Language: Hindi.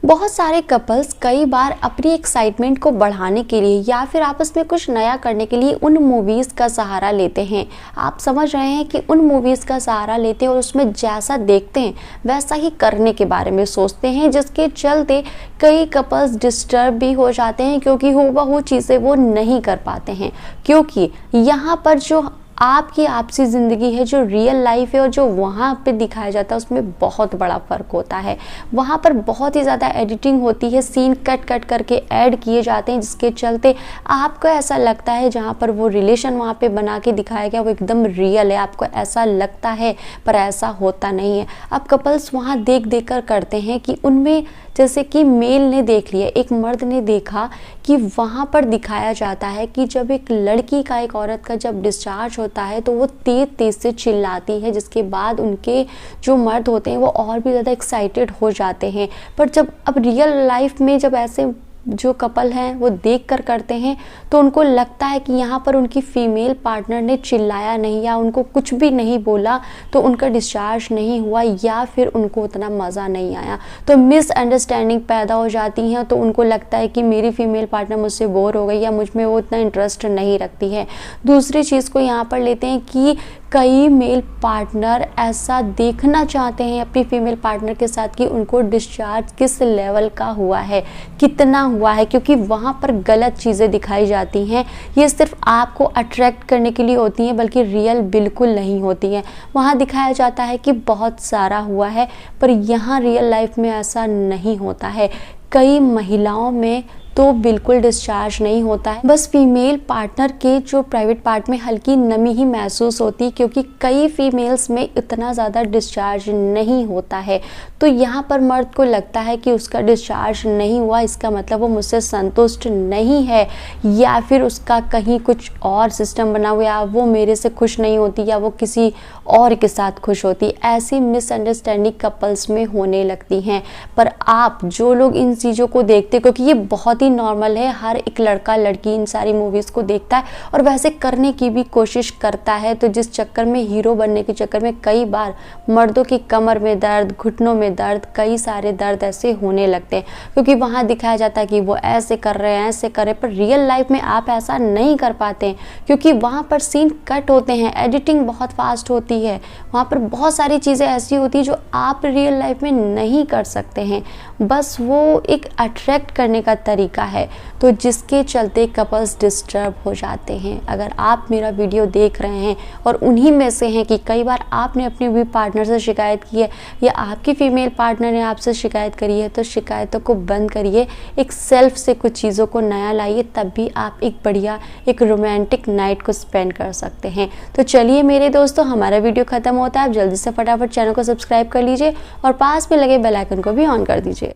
बहुत सारे कपल्स कई बार अपनी एक्साइटमेंट को बढ़ाने के लिए या फिर आपस में कुछ नया करने के लिए उन मूवीज़ का सहारा लेते हैं। आप समझ रहे हैं कि उन मूवीज़ का सहारा लेते हैं और उसमें जैसा देखते हैं वैसा ही करने के बारे में सोचते हैं, जिसके चलते कई कपल्स डिस्टर्ब भी हो जाते हैं क्योंकि हूबहू चीज़ें वो नहीं कर पाते हैं। क्योंकि यहाँ पर जो आपकी आपसी ज़िंदगी है, जो रियल लाइफ है और जो वहाँ पे दिखाया जाता है उसमें बहुत बड़ा फ़र्क होता है। वहाँ पर बहुत ही ज़्यादा एडिटिंग होती है, सीन कट कट करके ऐड किए जाते हैं, जिसके चलते आपको ऐसा लगता है जहाँ पर वो रिलेशन वहाँ पे बना के दिखाया गया वो एकदम रियल है, आपको ऐसा लगता है पर ऐसा होता नहीं है। अब कपल्स वहाँ देख देख कर करते हैं कि उनमें जैसे कि मेल ने देख लिया, एक मर्द ने देखा कि वहाँ पर दिखाया जाता है कि जब एक लड़की का, एक औरत का जब डिस्चार्ज होता है तो वो तेज तेज से चिल्लाती है, जिसके बाद उनके जो मर्द होते हैं वो और भी ज़्यादा एक्साइटेड हो जाते हैं। पर जब अब रियल लाइफ में जब ऐसे जो कपल हैं वो देख कर करते हैं तो उनको लगता है कि यहाँ पर उनकी फीमेल पार्टनर ने चिल्लाया नहीं या उनको कुछ भी नहीं बोला तो उनका डिस्चार्ज नहीं हुआ या फिर उनको उतना मज़ा नहीं आया, तो मिसअंडरस्टैंडिंग पैदा हो जाती हैं। तो उनको लगता है कि मेरी फीमेल पार्टनर मुझसे बोर हो गई या मुझ में वो उतना इंटरेस्ट नहीं रखती है। दूसरी चीज़ को यहाँ पर लेते हैं कि कई मेल पार्टनर ऐसा देखना चाहते हैं अपनी फीमेल पार्टनर के साथ कि उनको डिस्चार्ज किस लेवल का हुआ है, कितना हुआ है, क्योंकि वहाँ पर गलत चीज़ें दिखाई जाती हैं। ये सिर्फ आपको अट्रैक्ट करने के लिए होती हैं, बल्कि रियल बिल्कुल नहीं होती हैं। वहाँ दिखाया जाता है कि बहुत सारा हुआ है, पर यहाँ रियल लाइफ में ऐसा नहीं होता है। कई महिलाओं में तो बिल्कुल डिस्चार्ज नहीं होता है, बस फीमेल पार्टनर के जो प्राइवेट पार्ट में हल्की नमी ही महसूस होती, क्योंकि कई फीमेल्स में इतना ज़्यादा डिस्चार्ज नहीं होता है। तो यहाँ पर मर्द को लगता है कि उसका डिस्चार्ज नहीं हुआ, इसका मतलब वो मुझसे संतुष्ट नहीं है या फिर उसका कहीं कुछ और सिस्टम बना हुआ, या वो मेरे से खुश नहीं होती या वो किसी और के साथ खुश होती। ऐसी मिसअंडरस्टैंडिंग कपल्स में होने लगती हैं। पर आप जो लोग इन चीज़ों को देखते, क्योंकि ये बहुत ही नॉर्मल है, हर एक लड़का लड़की इन सारी मूवीज़ को देखता है और वैसे करने की भी कोशिश करता है, तो जिस चक्कर में हीरो बनने के चक्कर में कई बार मर्दों की कमर में दर्द, घुटनों में दर्द, कई सारे दर्द ऐसे होने लगते हैं, क्योंकि वहाँ दिखाया जाता है कि वो ऐसे कर रहे हैं, ऐसे कर रहे हैं। पर रियल लाइफ में आप ऐसा नहीं कर पाते हैं, क्योंकि वहाँ पर सीन कट होते हैं, एडिटिंग बहुत फास्ट होती है, वहाँ पर बहुत सारी चीज़ें ऐसी होती है जो आप रियल लाइफ में नहीं कर सकते हैं। बस वो एक अट्रैक्ट करने का तरीका है, तो जिसके चलते कपल्स डिस्टर्ब हो जाते हैं। अगर आप मेरा वीडियो देख रहे हैं और उन्हीं में से हैं कि कई बार आपने अपने भी पार्टनर से शिकायत की है या आपकी फीमेल पार्टनर ने आपसे शिकायत करी है, तो शिकायतों को बंद करिए, एक सेल्फ से कुछ चीज़ों को नया लाइए, तब भी आप एक बढ़िया एक रोमांटिक नाइट को स्पेंड कर सकते हैं। तो चलिए मेरे दोस्तों, हमारा वीडियो ख़त्म होता है। आप जल्दी से फटाफट चैनल को सब्सक्राइब कर लीजिए और पास में लगे बेल आइकन को भी ऑन कर दीजिए।